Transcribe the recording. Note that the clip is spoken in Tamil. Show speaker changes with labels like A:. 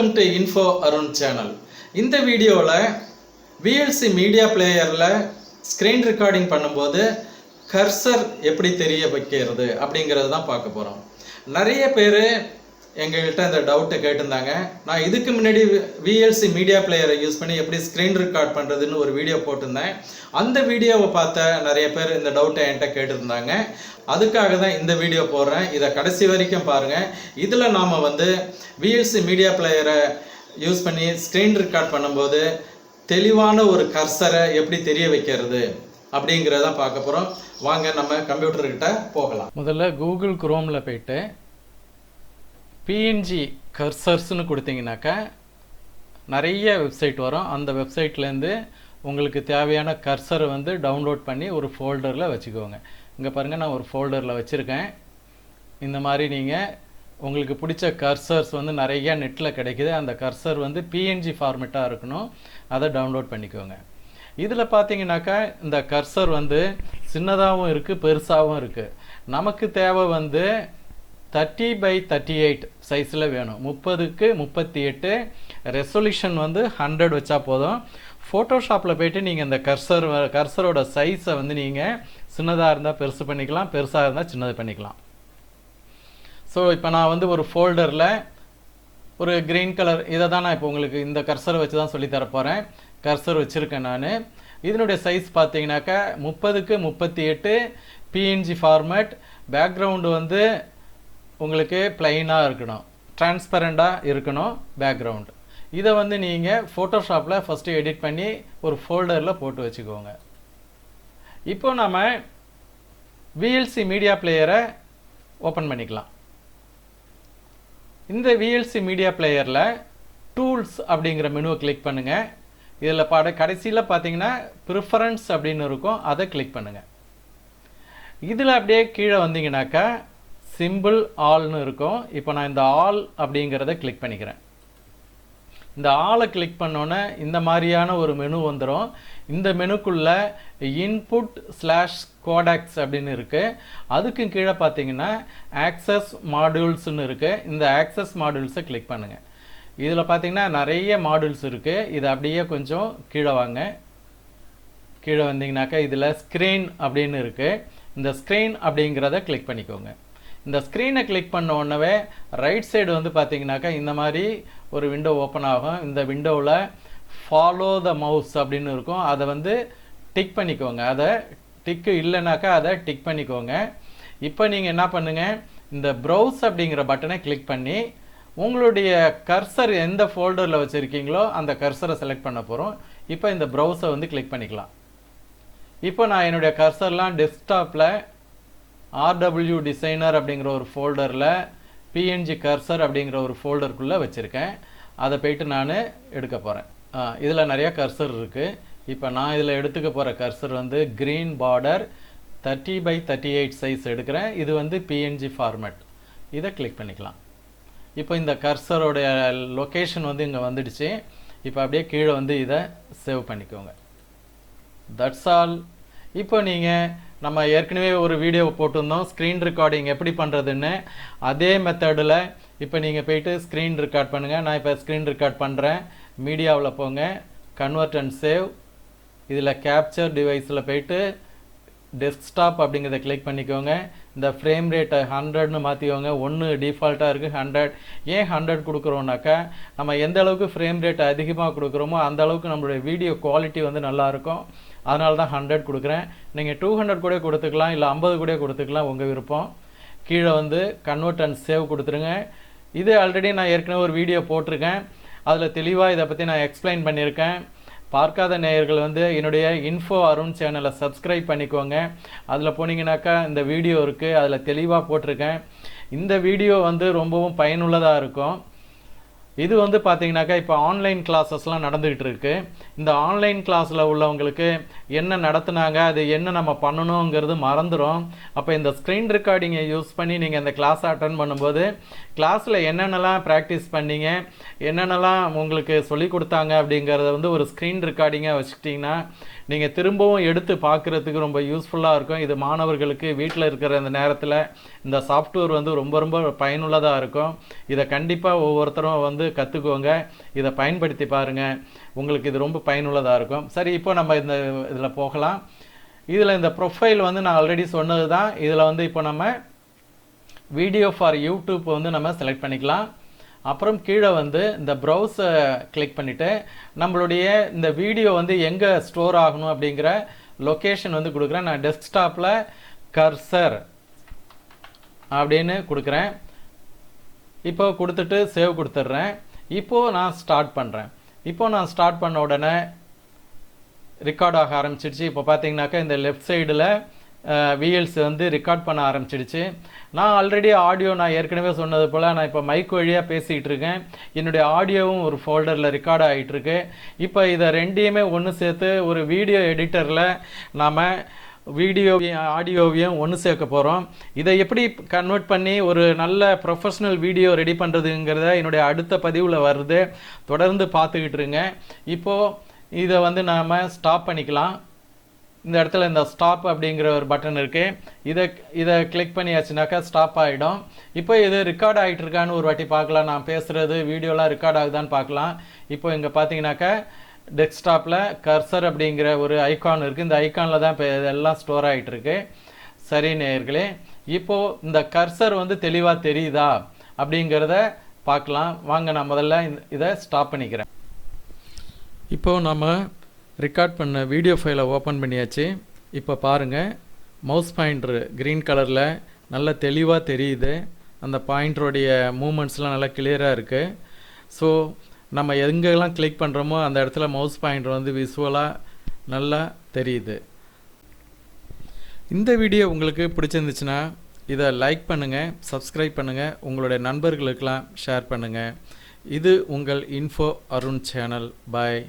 A: Welcome to Info Arun channel. இந்த வீடியோல VLC Media playerல screen recording பண்ணும்போது கர்சர் எப்படி தெரிய வைக்கிறது அப்படிங்கறது தான் பார்க்க போறோம். நிறைய பேர் எங்ககிட்ட இந்த டவுட் கேட்டிருந்தாங்க. நான் இதுக்கு முன்னாடி VLC Media player யூஸ் பண்ணி எப்படி ஸ்கிரீன் ரெக்கார்ட் பண்றதுன்னு ஒரு வீடியோ போட்டிருந்தேன். அந்த வீடியோவை பார்த்த நிறைய பேர் இந்த டவுட்டை என்கிட்ட கேட்டிருந்தாங்க. அதுக்காக தான் இந்த வீடியோ போடுறேன். இதை கடைசி வரைக்கும் பாருங்க. இதுல நாம VLC Media player யூஸ் பண்ணி ஸ்கிரீன் ரெக்கார்ட் பண்ணும்போது தெளிவான ஒரு கர்சரை எப்படி தெரிய வைக்கிறது அப்படிங்கறத பார்க்க போறோம். வாங்க நம்ம கம்ப்யூட்டர் கிட்ட போகலாம். முதல்ல கூகுள் குரோம்ல போயிட்டு PNG கர்சர்ஸ்னு கொடுத்தீங்கன்னாக்கா நிறைய வெப்சைட் வரும். அந்த வெப்சைட்லேருந்து உங்களுக்கு தேவையான கர்சரை டவுன்லோட் பண்ணி ஒரு ஃபோல்டரில் வச்சுக்கோங்க. இங்கே பாருங்கள், நான் ஒரு ஃபோல்டரில் வச்சுருக்கேன். இந்த மாதிரி நீங்கள் உங்களுக்கு பிடிச்ச கர்சர்ஸ் நிறையா நெட்டில் கிடைக்குது. அந்த கர்சர் PNG ஃபார்மேட்டாக இருக்கணும். அதை டவுன்லோட் பண்ணிக்கோங்க. இதில் பார்த்தீங்கன்னாக்கா இந்த கர்சர் சின்னதாகவும் இருக்குது, பெருசாகவும் இருக்குது. நமக்கு தேவை 30x38 சைஸில் வேணும். 30க்கு 38 ரெசல்யூஷன் 100 வச்சா போதும். ஃபோட்டோஷாப்பில் போய்ட்டு நீங்கள் இந்த கர்சரோட சைஸை நீங்கள் சின்னதாக இருந்தால் பெருசு பண்ணிக்கலாம், பெருசாக இருந்தால் சின்னது பண்ணிக்கலாம். ஸோ இப்போ நான் ஒரு ஃபோல்டரில் ஒரு க்ரீன் கலர் இதை தான் நான் இப்போ உங்களுக்கு இந்த கர்சரை வச்சு தான் சொல்லித்தரப்போகிறேன். கர்சர் வச்சுருக்கேன் நான். இதனுடைய சைஸ் பார்த்தீங்கன்னாக்கா 30க்கு 38 PNG ஃபார்மேட். பேக்ரவுண்டு உங்களுக்கு பிளைனாக இருக்கணும், டிரான்ஸ்பரண்டாக இருக்கணும் பேக்ரவுண்டு. இதை நீங்கள் ஃபோட்டோஷாப்பில் ஃபஸ்ட்டு எடிட் பண்ணி ஒரு ஃபோல்டரில் போட்டு வச்சுக்கோங்க. இப்போ நம்ம VLC மீடியா பிளேயரை ஓப்பன் பண்ணிக்கலாம். இந்த VLC மீடியா பிளேயரில் டூல்ஸ் அப்படிங்கிற மெனுவை கிளிக் பண்ணுங்கள். இதில் கடைசியில் பார்த்தீங்கன்னா ப்ரிஃபரன்ஸ் அப்படின்னு இருக்கும், அதை கிளிக் பண்ணுங்கள். இதில் அப்படியே கீழே வந்தீங்கன்னாக்கா சிம்பிள் ஆல்னு இருக்கும். இப்போ நான் இந்த ஆல் அப்படிங்கிறத கிளிக் பண்ணிக்கிறேன். இந்த ஆலை கிளிக் பண்ணோன்னே இந்த மாதிரியான ஒரு மெனு வந்துடும். இந்த மெனுக்குள்ளே input/codecs அப்படின்னு இருக்குது. அதுக்கு கீழே பார்த்தீங்கன்னா ஆக்சஸ் மாடியூல்ஸ்னு இருக்குது. இந்த ஆக்சஸ் மாடியூல்ஸை கிளிக் பண்ணுங்கள். இதில் பார்த்தீங்கன்னா நிறைய மாடியூல்ஸ் இருக்குது. இது அப்படியே கொஞ்சம் கீழே வாங்க. கீழே வந்தீங்கன்னாக்கா இதில் ஸ்க்ரீன் அப்படின்னு இருக்குது. இந்த ஸ்க்ரீன் அப்படிங்கிறத கிளிக் பண்ணிக்கோங்க. இந்த ஸ்க்ரீனை கிளிக் பண்ண உடனே ரைட் சைடு பார்த்தீங்கன்னாக்கா இந்த மாதிரி ஒரு விண்டோ ஓப்பன் ஆகும். இந்த விண்டோவில் ஃபாலோ த மவுஸ் அப்படின்னு இருக்கும். அதை டிக் பண்ணிக்கோங்க. அதை டிக்கு இல்லைனாக்கா அதை டிக் பண்ணிக்கோங்க. இப்போ நீங்கள் என்ன பண்ணுங்கள், இந்த ப்ரௌஸ் அப்படிங்கிற பட்டனை கிளிக் பண்ணி உங்களுடைய கர்சர் எந்த ஃபோல்டரில் வச்சுருக்கீங்களோ அந்த கர்சரை செலக்ட் பண்ண போகிறோம். இப்போ இந்த ப்ரௌஸை கிளிக் பண்ணிக்கலாம். இப்போ நான் என்னுடைய கர்சர்லாம் டெஸ்க்டாப்பில் RW டிசைனர் அப்படிங்கிற ஒரு ஃபோல்டரில் PNG கர்சர் அப்படிங்கிற ஒரு ஃபோல்டருக்குள்ளே வச்சுருக்கேன். அதை போய்ட்டு நான் எடுக்க போகிறேன். இதில் நிறையா கர்சர் இருக்குது. இப்போ நான் இதில் எடுத்துக்க போகிற cursor green border 30x38 size எடுக்கிறேன். இது PNG ஃபார்மேட். இதை கிளிக் பண்ணிக்கலாம். இப்போ இந்த கர்சரோடைய லொக்கேஷன் இங்கே வந்துடுச்சு. இப்போ அப்படியே கீழே இதை சேவ் பண்ணிக்கோங்க. That's all. இப்போ நீங்கள் நம்ம ஏற்கனவே ஒரு வீடியோ போட்டிருந்தோம் ஸ்க்ரீன் ரெக்கார்டிங் எப்படி பண்ணுறதுன்னு. அதே மெத்தடில் இப்போ நீங்கள் போய்ட்டு ஸ்க்ரீன் ரெக்கார்ட் பண்ணுங்கள். நான் இப்போ ஸ்க்ரீன் ரெக்கார்ட் பண்ணுறேன். மீடியாவில் போங்க, கன்வெர்ட் அண்ட் சேவ். இதில் கேப்சர் டிவைஸில் போய்ட்டு டெஸ்க்டாப் அப்படிங்கிறத கிளிக் பண்ணிக்கோங்க. இந்த ஃப்ரேம் ரேட்டை 100ன்னு மாற்றிக்கோங்க. 1 டிஃபால்ட்டாக இருக்குது, 100. ஏன் 100 கொடுக்குறோன்னாக்கா நம்ம எந்த அளவுக்கு ஃப்ரேம் ரேட் அதிகமாக கொடுக்குறோமோ அந்த அளவுக்கு நம்மளுடைய வீடியோ குவாலிட்டி நல்லாயிருக்கும். அதனால தான் 100 கொடுக்குறேன். நீங்கள் 200 கூட கொடுத்துக்கலாம், இல்லை 50 கூட கொடுத்துக்கலாம், உங்கள் விருப்பம். கீழே கன்வெர்ட் அண்ட் சேவ் கொடுத்துருங்க. இது ஆல்ரெடி நான் ஏற்கனவே ஒரு வீடியோ போட்டிருக்கேன். அதில் தெளிவாக இதை பற்றி நான் எக்ஸ்பிளைன் பண்ணியிருக்கேன். பார்க்காத நேயர்கள் என்னுடைய இன்ஃபோ அருண் சேனலை சப்ஸ்கிரைப் பண்ணிக்கோங்க. அதில் போனீங்கன்னாக்கா இந்த வீடியோ இருக்குது, அதில் தெளிவாக போட்டிருக்கேன். இந்த வீடியோ ரொம்பவும் பயனுள்ளதாக இருக்கும். இது பார்த்தீங்கன்னாக்கா இப்போ ஆன்லைன் கிளாஸஸ்லாம் நடந்துகிட்டு இருக்கு. இந்த ஆன்லைன் கிளாஸில் உள்ளவங்களுக்கு என்ன நடத்துனாங்க, அது என்ன நம்ம பண்ணணுங்கிறது மறந்துடும். அப்போ இந்த ஸ்க்ரீன் ரெக்கார்டிங்கை யூஸ் பண்ணி நீங்கள் இந்த கிளாஸை அட்டன் பண்ணும்போது கிளாஸில் என்னென்னலாம் ப்ராக்டிஸ் பண்ணீங்க, என்னென்னலாம் உங்களுக்கு சொல்லி கொடுத்தாங்க அப்படிங்கிறத ஒரு ஸ்க்ரீன் ரெக்கார்டிங்காக வச்சுக்கிட்டிங்கன்னா நீங்கள் திரும்பவும் எடுத்து பார்க்குறதுக்கு ரொம்ப யூஸ்ஃபுல்லாக இருக்கும். இது மாணவர்களுக்கு வீட்டில் இருக்கிற இந்த நேரத்தில் இந்த சாஃப்ட்வேர் ரொம்ப ரொம்ப பயனுள்ளதாக இருக்கும். இதை கண்டிப்பாக ஒவ்வொருத்தரும் வந்து கற்றுக்கோங்க, இதை பயன்படுத்தி பாருங்கள், உங்களுக்கு இது ரொம்ப பயனுள்ளதாக இருக்கும். சரி, இப்போ நம்ம இதில் போகலாம். இதில் இந்த ப்ரொஃபைல் வந்து நான் ஆல்ரெடி சொன்னது தான். இதில் வந்து இப்போ நம்ம வீடியோ ஃபார் யூடியூப் வந்து நம்ம செலக்ட் பண்ணிக்கலாம். அப்புறம் கீழே வந்து இந்த ப்ரௌஸை கிளிக் பண்ணிவிட்டு நம்மளுடைய இந்த வீடியோ வந்து எங்கே ஸ்டோர் ஆகணும் அப்படிங்கிற லொக்கேஷன் வந்து கொடுக்குறேன். நான் டெஸ்க்டாப்பில் கர்சர் அப்படின்னு கொடுக்குறேன். இப்போ கொடுத்துட்டு சேவ் கொடுத்துட்றேன். இப்போது நான் ஸ்டார்ட் பண்ணுறேன். இப்போது நான் ஸ்டார்ட் பண்ண உடனே ரெக்கார்ட் ஆக ஆரம்பிச்சிடுச்சு. இப்போ பார்த்தீங்கன்னாக்கா இந்த லெஃப்ட் சைடில் VLC வந்து ரெக்கார்ட் பண்ண ஆரம்பிச்சிடுச்சு. நான் ஆல்ரெடி ஆடியோ நான் ஏற்கனவே சொன்னது போல் நான் இப்போ மைக் வழியாக பேசிகிட்டு இருக்கேன். என்னுடைய ஆடியோவும் ஒரு ஃபோல்டரில் ரெக்கார்ட் ஆகிட்டுருக்கு. இப்போ இதை ரெண்டையுமே ஒன்று சேர்த்து ஒரு வீடியோ எடிட்டரில் நாம் வீடியோவையும் ஆடியோவையும் ஒன்று சேர்க்க போகிறோம். இதை எப்படி கன்வெர்ட் பண்ணி ஒரு நல்ல ப்ரொஃபஷ்னல் வீடியோ ரெடி பண்ணுறதுங்கிறத என்னுடைய அடுத்த பதிவில் வருது, தொடர்ந்து பார்த்துக்கிட்டு இருங்க. இப்போது இதை வந்து நாம் ஸ்டாப் பண்ணிக்கலாம். இந்த இடத்துல இந்த ஸ்டாப் அப்படிங்கிற ஒரு பட்டன் இருக்குது. இதை கிளிக் பண்ணியாச்சுனாக்கா ஸ்டாப் ஆகிடும். இப்போ இது ரெக்கார்ட் ஆகிட்டு இருக்கான்னு ஒரு வாட்டி பார்க்கலாம். நான் பேசுகிறது வீடியோலாம் ரெக்கார்ட் ஆகுதான்னு பார்க்கலாம். இப்போ இங்கே பார்த்தீங்கன்னாக்கா டெஸ்க்டாப்பில் கர்சர் அப்படிங்கிற ஒரு ஐக்கான் இருக்குது. இந்த ஐக்கானில் தான் இப்போ இதெல்லாம் ஸ்டோர் ஆகிட்டு இருக்கு. சரி நேயர்களே, இப்போது இந்த கர்சர் வந்து தெளிவாக தெரியுதா அப்படிங்கிறத பார்க்கலாம். வாங்க, நான் முதல்ல இதை ஸ்டாப் பண்ணிக்கிறேன். இப்போது நம்ம ரெக்கார்ட் பண்ண வீடியோ ஃபைலை ஓப்பன் பண்ணியாச்சு. இப்போ பாருங்கள், மவுஸ் பாயிண்டர் க்ரீன் கலரில் நல்லா தெளிவாக தெரியுது. அந்த பாயிண்டருடைய மூமெண்ட்ஸ்லாம் நல்லா கிளியராக இருக்குது. ஸோ நம்ம எங்கெல்லாம் கிளிக் பண்ணுறோமோ அந்த இடத்துல மவுஸ் பாயிண்டர் வந்து விசுவலாக நல்லா தெரியுது. இந்த வீடியோ உங்களுக்கு பிடிச்சிருந்துச்சுன்னா இதை லைக் பண்ணுங்கள், சப்ஸ்கிரைப் பண்ணுங்கள், உங்களுடைய நண்பர்களுக்கெல்லாம் ஷேர் பண்ணுங்கள். இது உங்கள் இன்ஃபோ அருண் சேனல். பாய்.